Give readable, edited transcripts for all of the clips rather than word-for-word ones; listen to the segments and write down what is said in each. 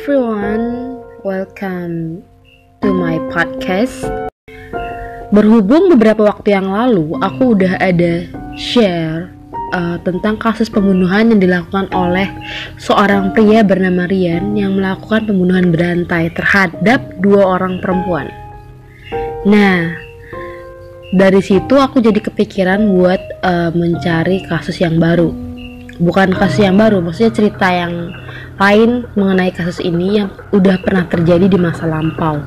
everyone, welcome to my podcast. Berhubung beberapa waktu yang lalu aku udah ada share tentang kasus pembunuhan yang dilakukan oleh seorang pria bernama Rian yang melakukan pembunuhan berantai terhadap 2 orang perempuan. Nah, dari situ aku jadi kepikiran buat mencari kasus yang baru. Bukan kasus yang baru, maksudnya cerita yang lain mengenai kasus ini yang udah pernah terjadi di masa lampau.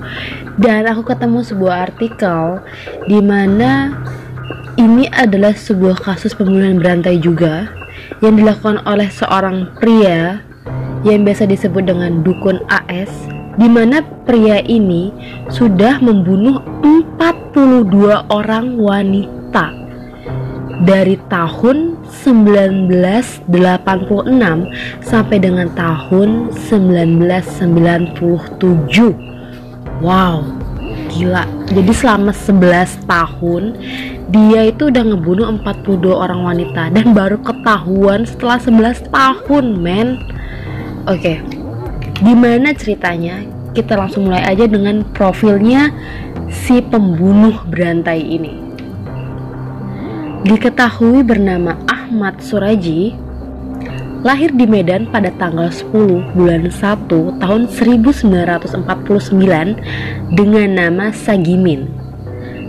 Dan aku ketemu sebuah artikel di mana ini adalah sebuah kasus pembunuhan berantai juga yang dilakukan oleh seorang pria yang biasa disebut dengan dukun AS, di mana pria ini sudah membunuh 42 orang wanita dari tahun 1986 sampai dengan tahun 1997. Wow, gila. Jadi selama 11 tahun dia itu udah ngebunuh 42 orang wanita dan baru ketahuan setelah 11 tahun, men. Oke. Gimana ceritanya? Kita langsung mulai aja dengan profilnya si pembunuh berantai ini. Diketahui bernama Ahmad Suraji, lahir di Medan pada tanggal 10 bulan 1 tahun 1949 dengan nama Sagimin.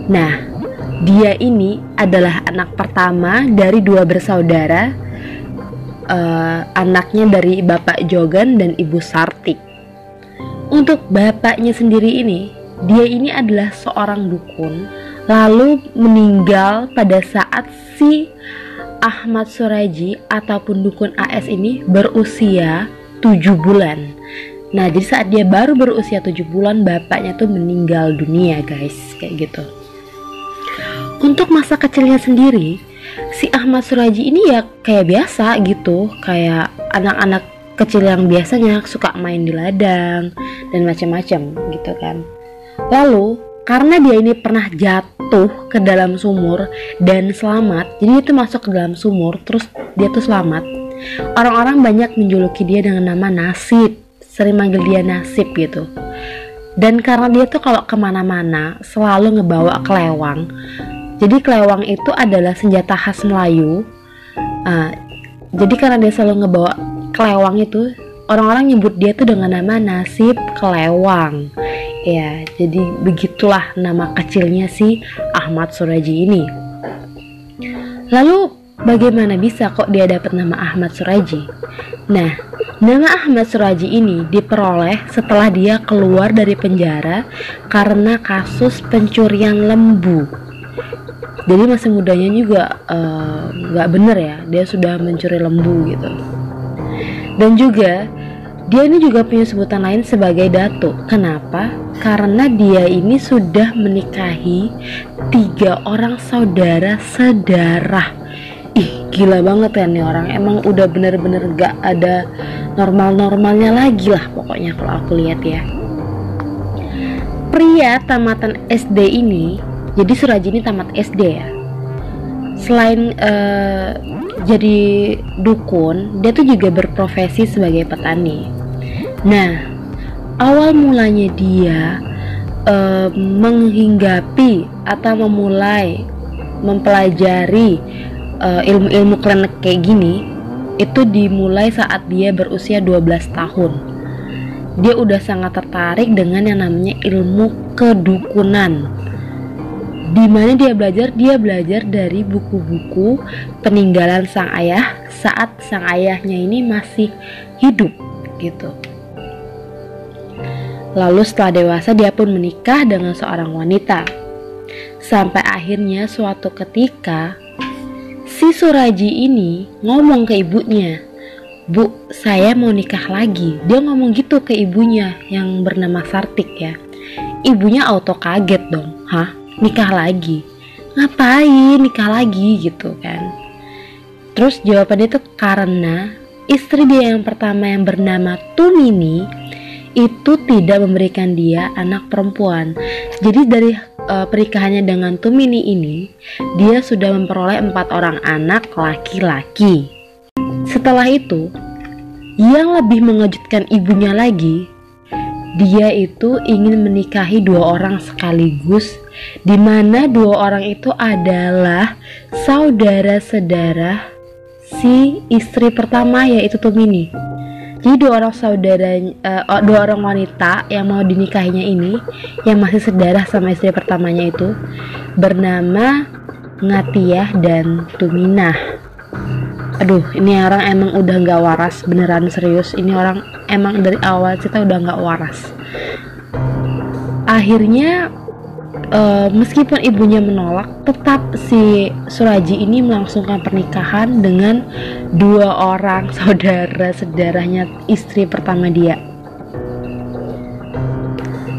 Nah, dia ini adalah anak pertama dari 2 bersaudara, anaknya dari Bapak Jogan dan Ibu Sartik. Untuk bapaknya sendiri ini, dia ini adalah seorang dukun, lalu meninggal pada saat si Ahmad Suraji ataupun dukun AS ini berusia 7 bulan. Nah, jadi saat dia baru berusia 7 bulan, bapaknya tuh meninggal dunia, guys, kayak gitu. Untuk masa kecilnya sendiri, si Ahmad Suraji ini ya kayak biasa gitu, kayak anak-anak kecil yang biasanya suka main di ladang dan macam-macam gitu kan. Lalu karena dia ini pernah jatuh ke dalam sumur dan selamat, jadi itu masuk ke dalam sumur terus dia tuh selamat. Orang-orang banyak menjuluki dia dengan nama Nasib, sering manggil dia Nasib gitu. Dan karena dia tuh kalau kemana-mana selalu ngebawa kelewang. Jadi kelewang itu adalah senjata khas Melayu. Jadi karena dia selalu ngebawa kelewang itu, orang-orang nyebut dia tuh dengan nama Nasib Kelewang. Ya, jadi begitulah nama kecilnya si Ahmad Suraji ini. Lalu bagaimana bisa kok dia dapat nama Ahmad Suraji? Nah, nama Ahmad Suraji ini diperoleh setelah dia keluar dari penjara karena kasus pencurian lembu. Jadi masih mudanya juga gak bener ya, dia sudah mencuri lembu gitu. Dan juga dia ini juga punya sebutan lain sebagai Datuk. Kenapa? Karena dia ini sudah menikahi 3 orang saudara sedarah. Ih, gila banget ya nih orang. Emang udah bener-bener gak ada normal-normalnya lagi lah pokoknya kalau aku lihat ya. Pria tamatan SD ini, jadi Suraji ini tamat SD ya. Selain jadi dukun, dia tuh juga berprofesi sebagai petani. Nah, awal mulanya dia menghinggapi atau memulai mempelajari ilmu-ilmu klinik kayak gini, itu dimulai saat dia berusia 12 tahun. Dia udah sangat tertarik dengan yang namanya ilmu kedukunan. Di mana dia belajar dari buku-buku peninggalan sang ayah saat sang ayahnya ini masih hidup gitu. Lalu setelah dewasa dia pun menikah dengan seorang wanita. Sampai akhirnya suatu ketika si Suraji ini ngomong ke ibunya, "Bu, saya mau nikah lagi." Dia ngomong gitu ke ibunya yang bernama Sartik ya. Ibunya auto kaget dong. Hah? Nikah lagi? Ngapain nikah lagi gitu kan? Terus jawabannya itu karena istri dia yang pertama yang bernama Tumini itu tidak memberikan dia anak perempuan. Jadi dari pernikahannya dengan Tumini ini, dia sudah memperoleh 4 orang anak laki-laki. Setelah itu, yang lebih mengejutkan ibunya lagi, dia itu ingin menikahi 2 orang sekaligus, di mana 2 orang itu adalah saudara-saudara si istri pertama, yaitu Tumini. Jadi 2 orang saudara, 2 orang wanita yang mau dinikahinya ini, yang masih sedarah sama istri pertamanya itu, bernama Ngatiah dan Tuminah. Aduh, ini orang emang udah gak waras, beneran serius. Ini orang emang dari awal cerita udah gak waras. Akhirnya meskipun ibunya menolak, tetap si Suraji ini melangsungkan pernikahan dengan 2 orang saudara-saudaranya istri pertama dia.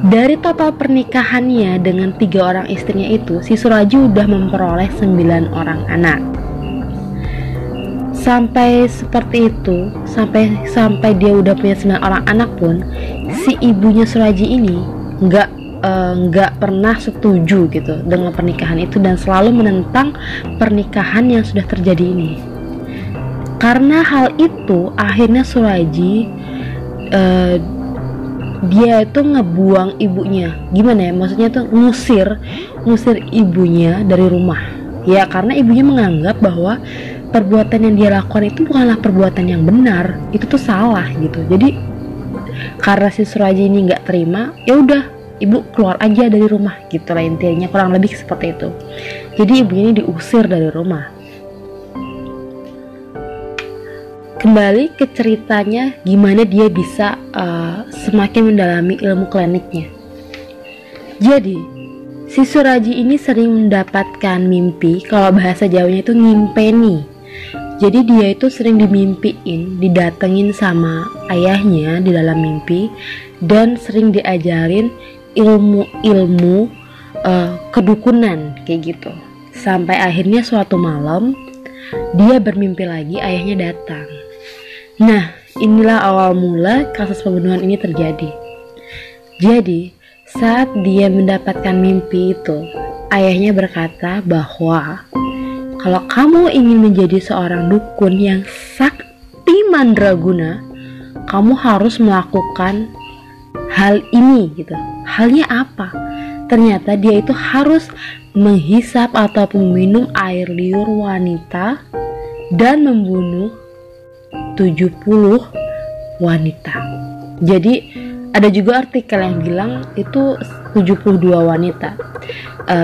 Dari total pernikahannya dengan 3 orang istrinya itu, si Suraji udah memperoleh 9 orang anak. Sampai seperti itu, sampai dia udah punya 9 orang anak pun, si ibunya Suraji ini nggak pernah setuju gitu dengan pernikahan itu, dan selalu menentang pernikahan yang sudah terjadi ini. Karena hal itu, akhirnya Suraji dia itu ngebuang ibunya. Gimana ya? Maksudnya tuh ngusir ibunya dari rumah. Ya, karena ibunya menganggap bahwa perbuatan yang dia lakukan itu bukanlah perbuatan yang benar, itu tuh salah gitu. Jadi karena si Suraji ini nggak terima, ya udah ibu keluar aja dari rumah gitu lah, intinya kurang lebih seperti itu. Jadi ibunya ini diusir dari rumah. Kembali ke ceritanya, gimana dia bisa semakin mendalami ilmu kliniknya. Jadi si Suraji ini sering mendapatkan mimpi, kalau bahasa Jawanya itu ngimpeni. Jadi dia itu sering dimimpiin, didatengin sama ayahnya di dalam mimpi, dan sering diajarin ilmu-ilmu kedukunan kayak gitu. Sampai akhirnya suatu malam dia bermimpi lagi, ayahnya datang. Nah, inilah awal mula kasus pembunuhan ini terjadi. Jadi saat dia mendapatkan mimpi itu, ayahnya berkata bahwa kalau kamu ingin menjadi seorang dukun yang sakti mandraguna, kamu harus melakukan hal ini gitu. Halnya apa? Ternyata dia itu harus menghisap ataupun meminum air liur wanita dan membunuh 70 wanita. Jadi ada juga artikel yang bilang itu 72 wanita.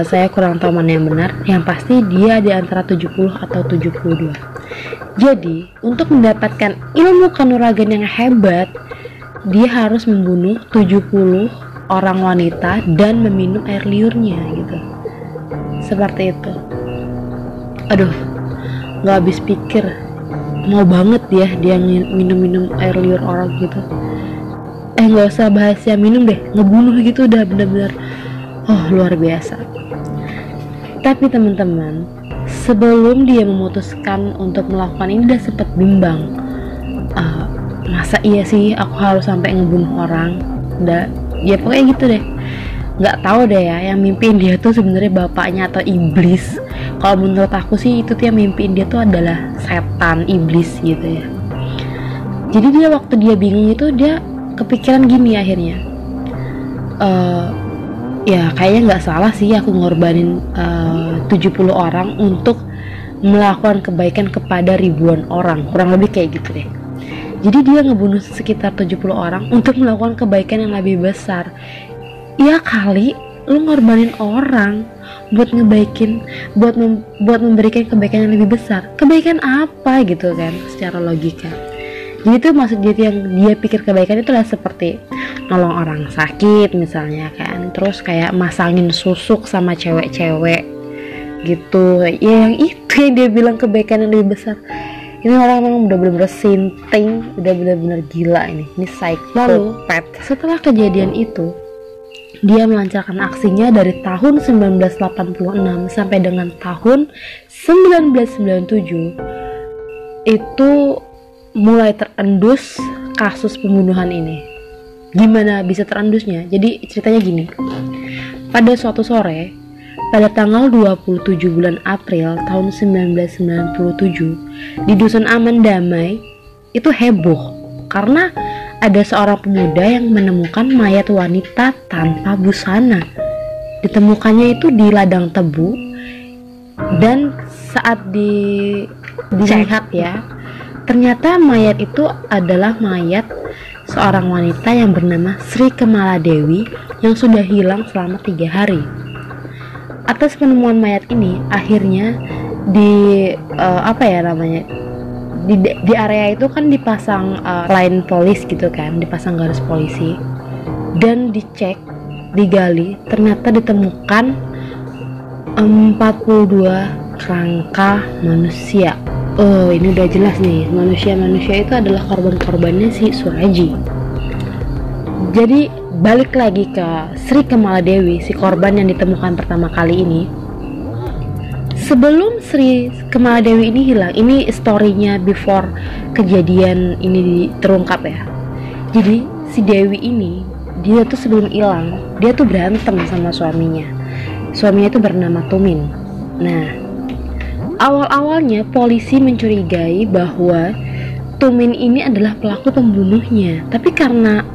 Saya kurang tahu mana yang benar. Yang pasti dia di antara 70 atau 72. Jadi untuk mendapatkan ilmu kanuragan yang hebat, dia harus membunuh 70 orang wanita dan meminum air liurnya gitu. Seperti itu. Aduh, gak habis pikir. Mau banget dia minum air liur orang gitu. Gak usah bahas yang minum deh, ngebunuh gitu udah bener-bener luar biasa. Tapi teman-teman, sebelum dia memutuskan untuk melakukan ini, dia sempat bimbang. Masa iya sih aku harus sampai ngebunuh orang? Ya pokoknya gitu deh. Nggak tahu deh ya, yang mimpiin dia tuh sebenarnya bapaknya atau iblis. Kalau menurut aku sih itu tuh yang mimpiin dia tuh adalah setan, iblis gitu ya. Jadi dia waktu dia bingung itu, dia kepikiran gini akhirnya. Ya kayaknya nggak salah sih aku ngorbanin 70 orang untuk melakukan kebaikan kepada ribuan orang, kurang lebih kayak gitu deh. Jadi dia ngebunuh sekitar 70 orang untuk melakukan kebaikan yang lebih besar. Ya kali lu ngorbanin orang buat ngebaikin, buat memberikan kebaikan yang lebih besar. Kebaikan apa gitu kan secara logika. Jadi itu maksud dia, yang dia pikir kebaikan itu adalah seperti nolong orang sakit misalnya kan, terus kayak masangin susuk sama cewek-cewek gitu ya, yang itu yang dia bilang kebaikan yang lebih besar. Ini orang memang udah bener-bener sinting, udah bener-bener gila ini psychopath. Setelah kejadian itu, dia melancarkan aksinya dari tahun 1986 sampai dengan tahun 1997. Itu mulai terendus kasus pembunuhan ini. Gimana bisa terendusnya? Jadi ceritanya gini. Pada suatu sore, pada tanggal 27 bulan April tahun 1997, di Dusun Aman Damai itu heboh karena ada seorang pemuda yang menemukan mayat wanita tanpa busana. Ditemukannya itu di ladang tebu, dan saat dilihat ya, ternyata mayat itu adalah mayat seorang wanita yang bernama Sri Kemaladewi yang sudah hilang selama 3 hari. Atas penemuan mayat ini, akhirnya di area itu kan dipasang line polis gitu kan, dipasang garis polisi, dan dicek, digali, ternyata ditemukan 42 kerangka manusia. Oh, ini udah jelas nih, manusia-manusia itu adalah korban-korbannya si Suraji. Jadi balik lagi ke Sri Kemaladewi, si korban yang ditemukan pertama kali ini. Sebelum Sri Kemaladewi ini hilang, ini story-nya before kejadian ini terungkap ya. Jadi si Dewi ini, dia tuh sebelum hilang, dia tuh berantem sama suaminya. Suaminya itu bernama Tumin. Nah, awal-awalnya polisi mencurigai bahwa Tumin ini adalah pelaku pembunuhnya. Tapi karena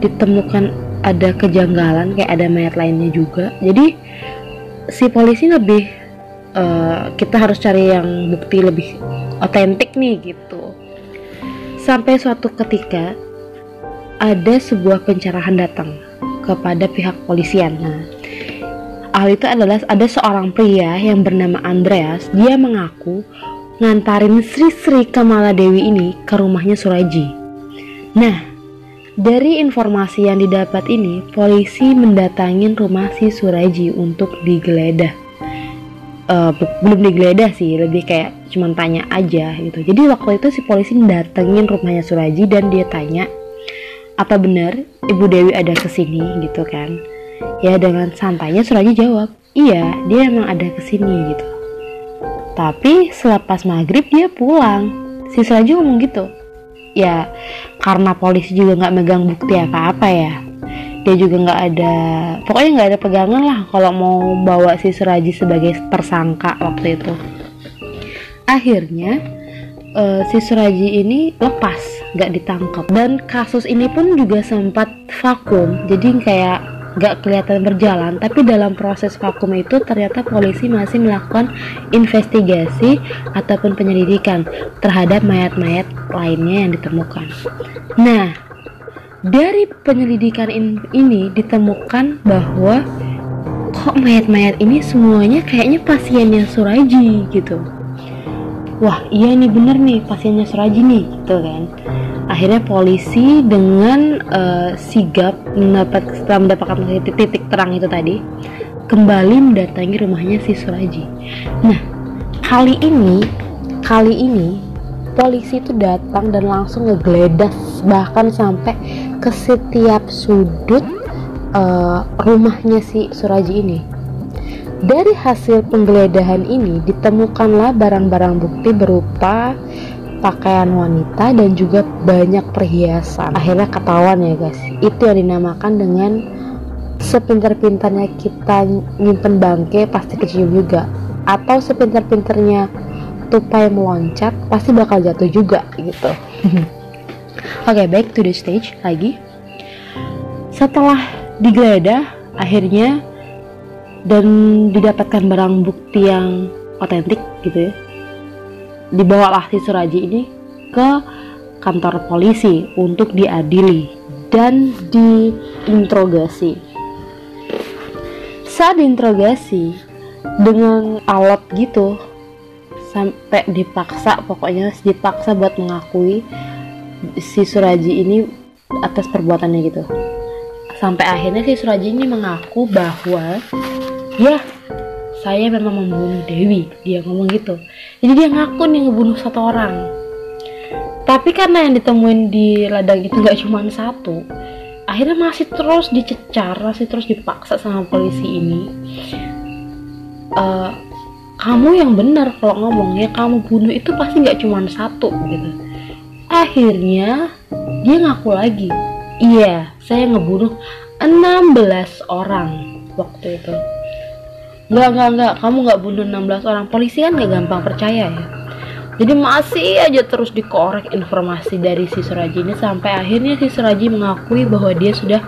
ditemukan ada kejanggalan, kayak ada mayat lainnya juga, jadi si polisi lebih kita harus cari yang bukti lebih otentik nih gitu. Sampai suatu ketika ada sebuah pencerahan datang kepada pihak polisian. Nah, hal itu adalah ada seorang pria yang bernama Andreas. Dia mengaku ngantarin Sri Kemaladewi ini ke rumahnya Suraji. Nah, dari informasi yang didapat ini, polisi mendatangin rumah si Suraji untuk digeledah. Belum digeledah sih, lebih kayak cuman tanya aja gitu. Jadi waktu itu si polisi datengin rumahnya Suraji dan dia tanya, apa benar Ibu Dewi ada kesini gitu kan. Ya dengan santainya Suraji jawab, iya dia emang ada kesini gitu. Tapi selepas maghrib dia pulang. Si Suraji ngomong gitu. Ya karena polisi juga gak megang bukti apa-apa ya, dia juga pokoknya nggak ada pegangan lah kalau mau bawa si Suraji sebagai tersangka waktu itu. Akhirnya si Suraji ini lepas, nggak ditangkap, dan kasus ini pun juga sempat vakum, jadi kayak nggak kelihatan berjalan. Tapi dalam proses vakum itu ternyata polisi masih melakukan investigasi ataupun penyelidikan terhadap mayat-mayat lainnya yang ditemukan. Nah, dari penyelidikan ini ditemukan bahwa kok mayat-mayat ini semuanya kayaknya pasiennya Suraji gitu. Wah iya nih bener nih pasiennya Suraji nih gitu kan. Akhirnya polisi dengan sigap setelah mendapatkan titik terang itu tadi, kembali mendatangi rumahnya si Suraji. Nah kali ini polisi itu datang dan langsung ngegeledah, bahkan sampai ke setiap sudut rumahnya si Suraji ini. Dari hasil penggeledahan ini ditemukanlah barang-barang bukti berupa pakaian wanita dan juga banyak perhiasan. Akhirnya ketahuan ya guys, itu yang dinamakan dengan sepintar-pintarnya kita nyimpen bangke pasti kecium juga, atau sepintar-pintarnya tupai meloncat pasti bakal jatuh juga gitu. Oke, back to the stage lagi. Setelah digeledah akhirnya dan didapatkan barang bukti yang otentik gitu ya, dibawalah si Suraji ini ke kantor polisi untuk diadili dan diinterogasi. Saat diinterogasi dengan alat gitu, sampai dipaksa buat mengakui si Suraji ini atas perbuatannya gitu. Sampai akhirnya si Suraji ini mengaku bahwa ya saya memang membunuh Dewi, dia ngomong gitu. Jadi dia ngaku nih ngebunuh satu orang. Tapi karena yang ditemuin di ladang itu gak cuma satu, akhirnya masih terus dicecar, masih terus dipaksa sama polisi ini. Kamu yang benar kalau ngomong, ya kamu bunuh itu pasti gak cuma satu gitu. Akhirnya dia ngaku lagi, iya saya ngebunuh 16 orang waktu itu. Enggak, kamu gak bunuh 16 orang. Polisi kan gak gampang percaya ya. Jadi masih aja terus dikorek informasi dari si Suraji ini, sampai akhirnya si Suraji mengakui bahwa dia sudah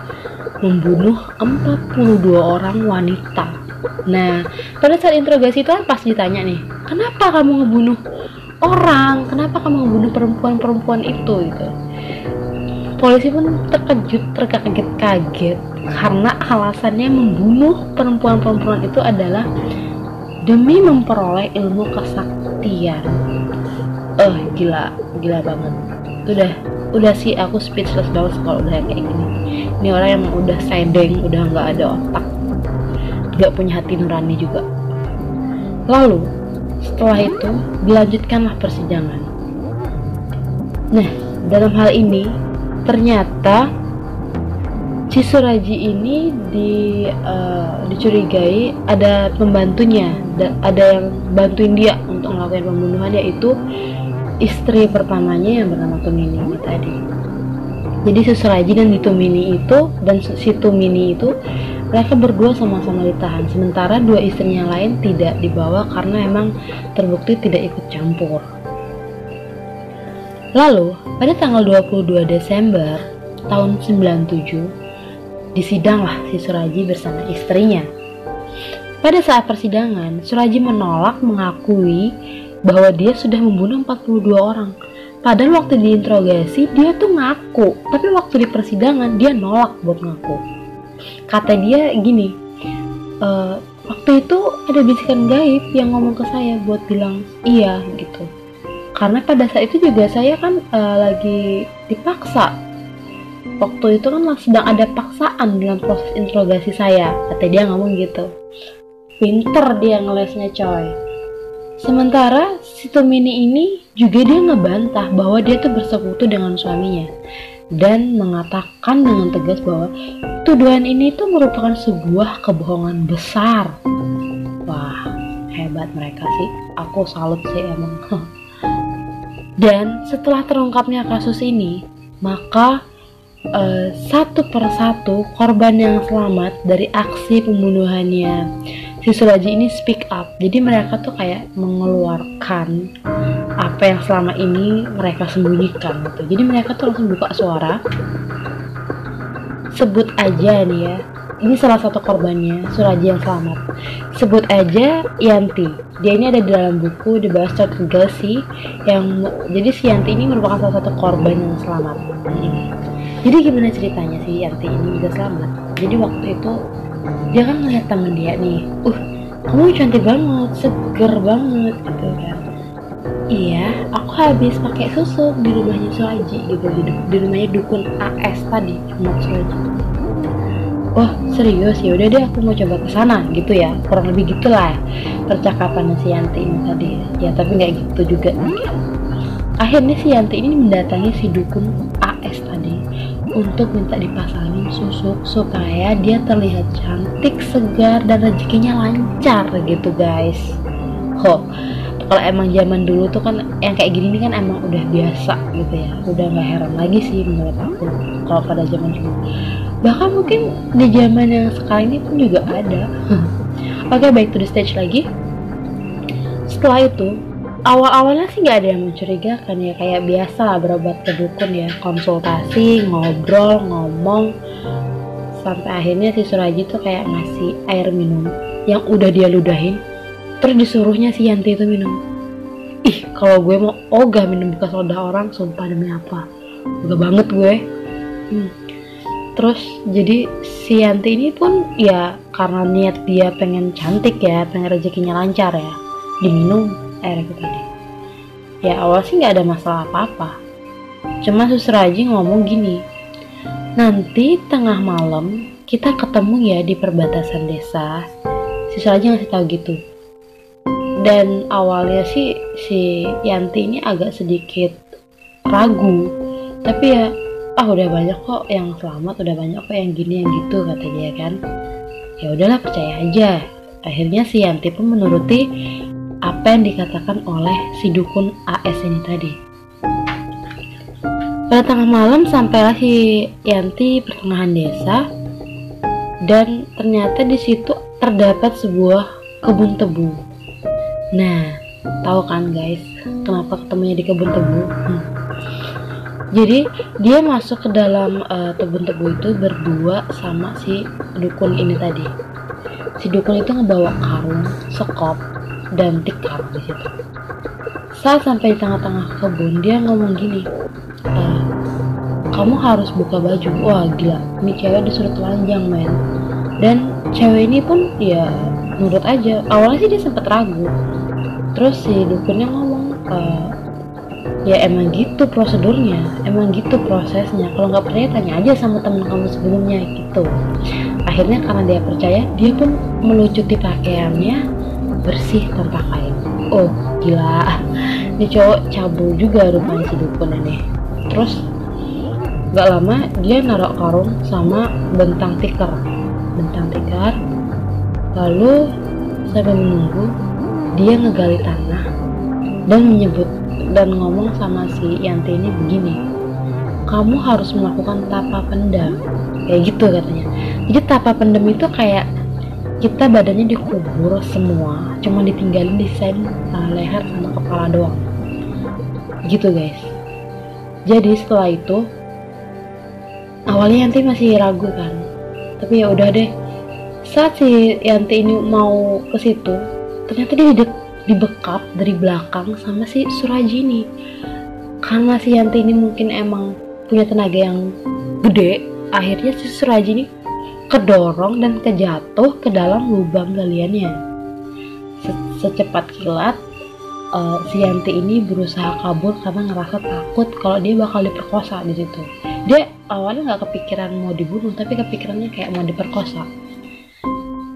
membunuh 42 orang wanita. Nah, pada saat interogasi itu kan pas ditanya nih, kenapa kamu ngebunuh orang? Kenapa kamu ngebunuh perempuan-perempuan itu gitu? Polisi pun terkaget-kaget karena alasannya membunuh perempuan-perempuan itu adalah demi memperoleh ilmu kesaktian. Gila banget. Udah sih aku speechless banget kalau udah kayak gini. Ini orang emang udah sedeng, udah nggak ada otak, nggak punya hati nurani juga. Lalu setelah itu dilanjutkanlah persidangan. Nah, dalam hal ini ternyata si Suraji ini dicurigai ada pembantunya, ada yang bantuin dia untuk melakukan pembunuhan, yaitu istri pertamanya yang bernama Tumini ini tadi. Jadi si Suraji dan si Tumini itu mereka berdua sama-sama ditahan, sementara dua istrinya lain tidak dibawa karena emang terbukti tidak ikut campur. Lalu pada tanggal 22 Desember tahun 97 disidanglah si Suraji bersama istrinya. Pada saat persidangan, Suraji menolak mengakui bahwa dia sudah membunuh 42 orang. Padahal waktu diinterogasi dia tuh ngaku, tapi waktu di persidangan dia nolak buat ngaku. Kata dia gini, waktu itu ada bisikan gaib yang ngomong ke saya buat bilang iya gitu. Karena pada saat itu juga saya kan lagi dipaksa. Waktu itu kan sedang ada paksaan dalam proses interogasi saya, kata dia ngomong gitu. Pinter dia ngelesnya coy. Sementara si Tumini ini juga dia ngebantah bahwa dia tuh bersekutu dengan suaminya dan mengatakan dengan tegas bahwa tuduhan ini tuh merupakan sebuah kebohongan besar. Wah, hebat mereka sih. Aku salut sih emang. Dan setelah terungkapnya kasus ini, maka satu persatu korban yang selamat dari aksi pembunuhannya si Suraji ini speak up. Jadi mereka tuh kayak mengeluarkan apa yang selama ini mereka sembunyikan gitu. Jadi mereka tuh langsung buka suara. Sebut aja nih ya, ini salah satu korbannya Suraji yang selamat. Sebut aja Yanti. Dia ini ada di dalam buku The Bastard Legacy yang jadi si Yanti ini merupakan salah satu korban yang selamat. Jadi gimana ceritanya si Yanti ini bisa selamat? Jadi waktu itu dia kan ngeliat temen dia nih, kamu cantik banget, seger banget gitu kan. Iya, aku habis pakai susu di rumahnya Suraji gitu, di rumahnya dukun AS tadi, Ahmad Suraji. Oh serius, ya udah deh aku mau coba kesana gitu ya, kurang lebih gitulah percakapannya si Yanti ini tadi. Ya tapi nggak gitu juga nih. Akhirnya si Yanti ini mendatangi si dukun AS tadi untuk minta dipasangin susuk supaya dia terlihat cantik, segar, dan rezekinya lancar gitu guys. Kalau emang zaman dulu tuh kan yang kayak gini kan emang udah biasa gitu ya, udah nggak heran lagi sih menurut aku kalau pada zaman dulu. Bahkan mungkin di zaman yang sekarang ini pun juga ada. Oke, back to the stage lagi. Setelah itu awal-awalnya sih nggak ada yang mencurigakan ya, kayak biasa lah berobat ke dukun ya, konsultasi, ngobrol, ngomong, sampai akhirnya si Suraji tuh kayak ngasih air minum yang udah dia ludahin, terus disuruhnya si Yanti itu minum. Kalau gue mau ogah minum bekas soda orang, sumpah demi apa, ogah banget gue. Terus jadi si Yanti ini pun ya karena niat dia pengen cantik ya, pengen rezekinya lancar ya, diminum air itu tadi. Ya awal sih nggak ada masalah apa-apa, cuma Suraji ngomong gini, nanti tengah malam kita ketemu ya di perbatasan desa. Si Suraji ngasih tahu gitu. Dan awalnya sih si Yanti ini agak sedikit ragu, tapi ya udah banyak kok yang selamat, udah banyak kok yang gini yang gitu, kata dia kan. Ya udahlah, percaya aja. Akhirnya si Yanti pun menuruti apa yang dikatakan oleh si dukun AS ini tadi. Pada tengah malam sampailah si Yanti pertengahan desa, dan ternyata di situ terdapat sebuah kebun tebu. Nah, Tahu kan guys, kenapa ketemunya di kebun tebu? Jadi dia masuk ke dalam kebun tebu itu berdua sama si dukun ini tadi. Si dukun itu ngebawa karung, sekop, dan tikar di situ. Saat sampai di tengah-tengah kebun, dia ngomong gini, kamu harus buka baju. Wah gila, ini cewek disuruh telanjang men. Dan cewek ini pun ya nurut aja. Awalnya sih dia sempet ragu. Terus si dukunnya ngomong, ya emang gitu prosedurnya, emang gitu prosesnya. Kalau nggak percaya tanya aja sama temen kamu sebelumnya gitu. Akhirnya karena dia percaya, dia pun melucuti pakaiannya bersih tanpa kain. Oh gila, ini cowok cabul juga rupanya si dukun ini. Terus nggak lama dia naruh karung sama bentang tikar, lalu sampai menunggu dia ngegali tanah dan menyebut dan ngomong sama si Yanti ini begini, kamu harus melakukan tapa pendam, kayak gitu katanya. Jadi tapa pendam itu kayak kita badannya dikubur semua, cuma ditinggalin desain leher sama kepala doang gitu guys. Jadi setelah itu awalnya Yanti masih ragu kan, tapi ya udah deh. Saat si Yanti ini mau ke situ, ternyata dia dibekap dari belakang sama si Suraji ini. Karena si Yanti ini mungkin emang punya tenaga yang gede, akhirnya si Suraji ini kedorong dan kejatuh ke dalam lubang galiannya. Secepat kilat, si Yanti ini berusaha kabur karena ngerasa takut kalau dia bakal diperkosa di situ. Dia awalnya nggak kepikiran mau dibunuh, tapi kepikirannya kayak mau diperkosa.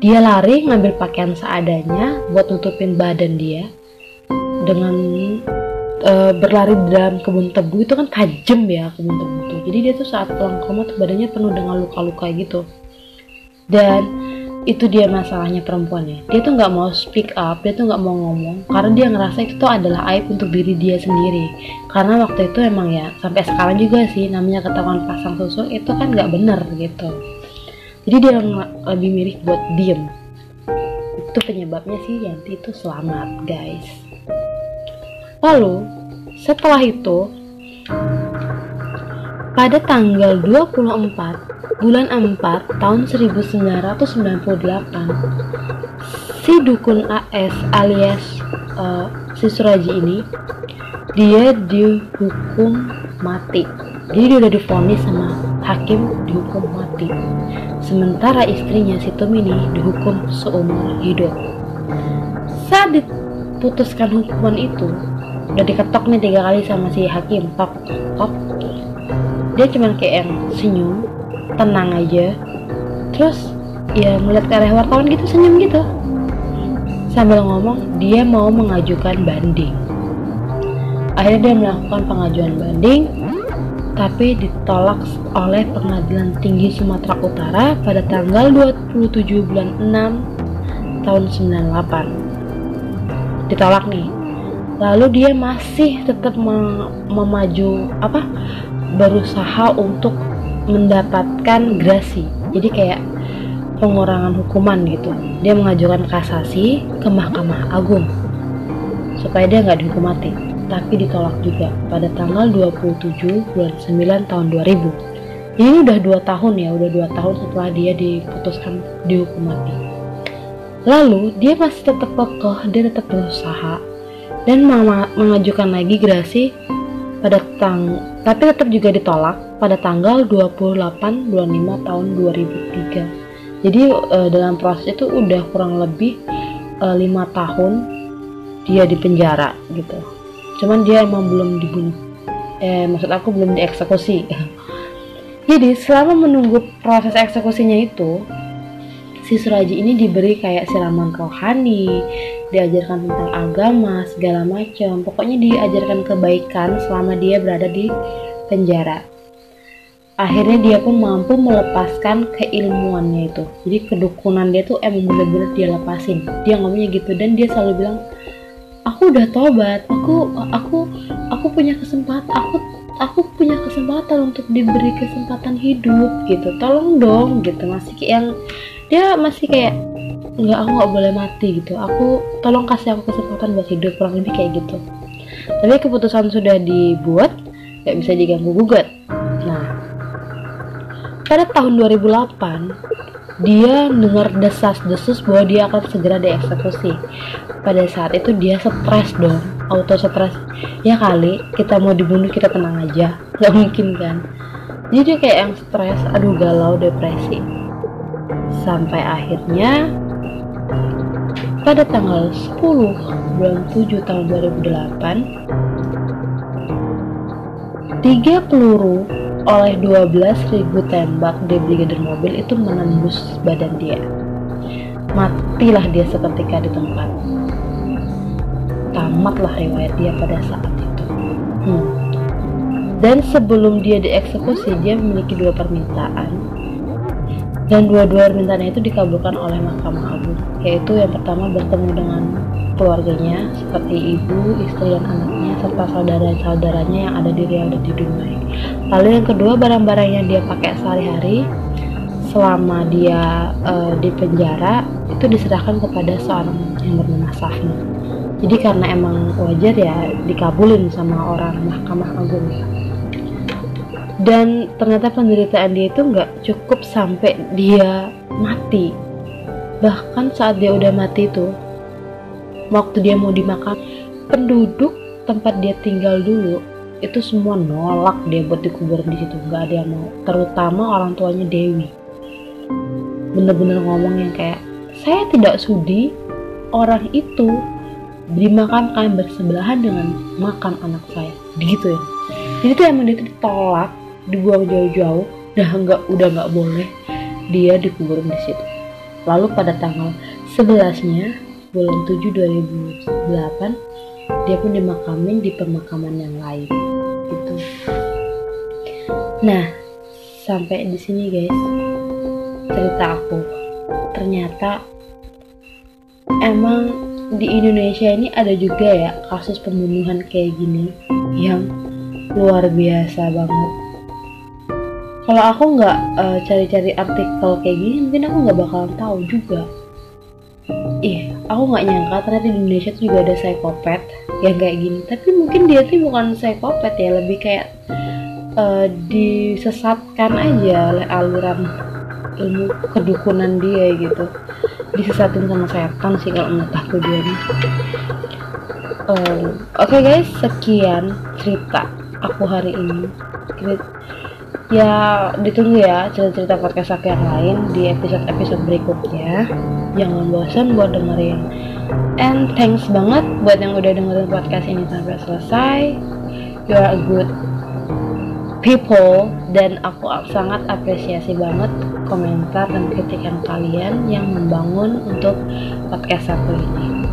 Dia lari ngambil pakaian seadanya buat nutupin badan dia dengan berlari di dalam kebun tebu. Itu kan tajam ya kebun tebu itu. Jadi dia tuh saat pulang ke rumah tuh badannya penuh dengan luka-luka gitu. Dan itu dia masalahnya perempuannya. Dia tuh nggak mau speak up, dia tuh nggak mau ngomong karena dia ngerasa itu tuh adalah aib untuk diri dia sendiri. Karena waktu itu emang ya sampai sekarang juga sih namanya ketahuan pasang susu itu kan nggak bener gitu. Jadi dia lebih milih buat diem. Itu penyebabnya sih Yanti itu selamat guys. Lalu setelah itu pada tanggal 24 bulan 4 tahun 1998 si dukun AS alias si Suraji ini dia dihukum mati. Jadi dia udah divonis sama hakim dihukum mati. Sementara istrinya si Tumini dihukum seumur hidup. Saat diputuskan hukuman itu, udah diketok nih 3 kali sama si hakim, tok tok. Dia cuman kayak yang senyum, tenang aja. Terus ya melihat ke arah wartawan gitu, senyum gitu. Sambil ngomong dia mau mengajukan banding. Akhirnya dia melakukan pengajuan banding, tapi ditolak oleh Pengadilan Tinggi Sumatera Utara pada tanggal 27 bulan 6 tahun 98. Ditolak nih. Lalu dia masih tetap berusaha untuk mendapatkan grasi. Jadi kayak pengurangan hukuman gitu. Dia mengajukan kasasi ke Mahkamah Agung supaya dia nggak dihukum mati. Tapi ditolak juga pada tanggal 27 bulan 9 tahun 2000. Ini udah 2 tahun ya, udah 2 tahun setelah dia diputuskan dihukum mati. Lalu dia masih tetap kokoh, dia tetap berusaha dan mengajukan lagi gerasi tapi tetap juga ditolak pada tanggal 28 bulan 5 tahun 2003. Jadi dalam proses itu udah kurang lebih 5 tahun dia di penjara gitu. Cuman dia emang belum dibunuh, belum dieksekusi. Jadi selama menunggu proses eksekusinya itu, si Suraji ini diberi kayak siraman rohani, diajarkan tentang agama segala macam. Pokoknya diajarkan kebaikan selama dia berada di penjara. Akhirnya dia pun mampu melepaskan keilmuannya itu. Jadi kedukunan dia tuh emang bener-bener dia lepasin. Dia ngomongnya gitu dan dia selalu bilang, aku udah tobat, aku punya kesempatan, aku punya kesempatan untuk diberi kesempatan hidup gitu, tolong dong gitu. Masih kayak yang dia masih kayak nggak, aku nggak boleh mati gitu, aku tolong kasih aku kesempatan buat hidup, kurang lebih kayak gitu. Tapi keputusan sudah dibuat, nggak bisa diganggu gugat. Nah, pada tahun 2008 dia dengar desas-desus bahwa dia akan segera dieksekusi. Pada saat itu dia stres dong, auto stres. Ya kali kita mau dibunuh kita tenang aja, nggak mungkin kan. Jadi dia kayak yang stres, aduh galau, depresi. Sampai akhirnya pada tanggal 10 bulan 7 tahun 2008, 3 peluru oleh 12.000 tembak di brigadir mobil itu menembus badan dia. Matilah dia seketika di tempat. Tamatlah riwayat dia pada saat itu. Dan sebelum dia dieksekusi, dia memiliki 2 permintaan. Dan dua-dua permintaan itu dikabulkan oleh Mahkamah Agung. Yaitu yang pertama, bertemu dengan keluarganya seperti ibu, istri, dan anaknya, serta saudara-saudaranya yang ada di Riau dan di Dumai. Lalu yang kedua, barang-barang yang dia pakai sehari-hari selama dia di penjara itu diserahkan kepada seorang yang bernama Safna. Jadi karena emang wajar ya dikabulin sama orang Mahkamah Agung ya. Dan ternyata penderitaan dia itu nggak cukup sampai dia mati. Bahkan saat dia udah mati itu, waktu dia mau dimakam, penduduk tempat dia tinggal dulu itu semua nolak dia buat dikubur di situ, nggak ada yang mau. Terutama orang tuanya Dewi, bener-bener ngomong yang kayak, saya tidak sudi orang itu dimakamkan bersebelahan dengan makam anak saya, gitu ya. Jadi tuh emang dia ditolak, dibuang jauh-jauh, udah nggak boleh dia dikubur di situ. Lalu pada tanggal 11-nya bulan 7 2008 dia pun dimakamin di pemakaman yang lain gitu. Nah, sampai di sini guys cerita aku. Ternyata emang di Indonesia ini ada juga ya kasus pembunuhan kayak gini yang luar biasa banget. Kalau aku nggak cari-cari artikel kayak gini, mungkin aku nggak bakalan tahu juga. Aku nggak nyangka ternyata di Indonesia tuh juga ada psikopat yang kayak gini. Tapi mungkin dia tuh bukan psikopat ya, lebih kayak disesatkan aja oleh aliran ilmu kedukunan dia gitu. Disesatin sama setan sih kalau menurut aku dia nih. Oke guys, sekian cerita aku hari ini. Ya ditunggu ya cerita-cerita podcast aku yang lain di episode-episode berikutnya. Jangan bosan buat dengerin. And thanks banget buat yang udah dengerin podcast ini sampai selesai. You are a good people, dan aku sangat apresiasi banget komentar dan kritikan kalian yang membangun untuk podcast aku ini.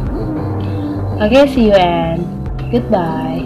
Oke, see you and goodbye.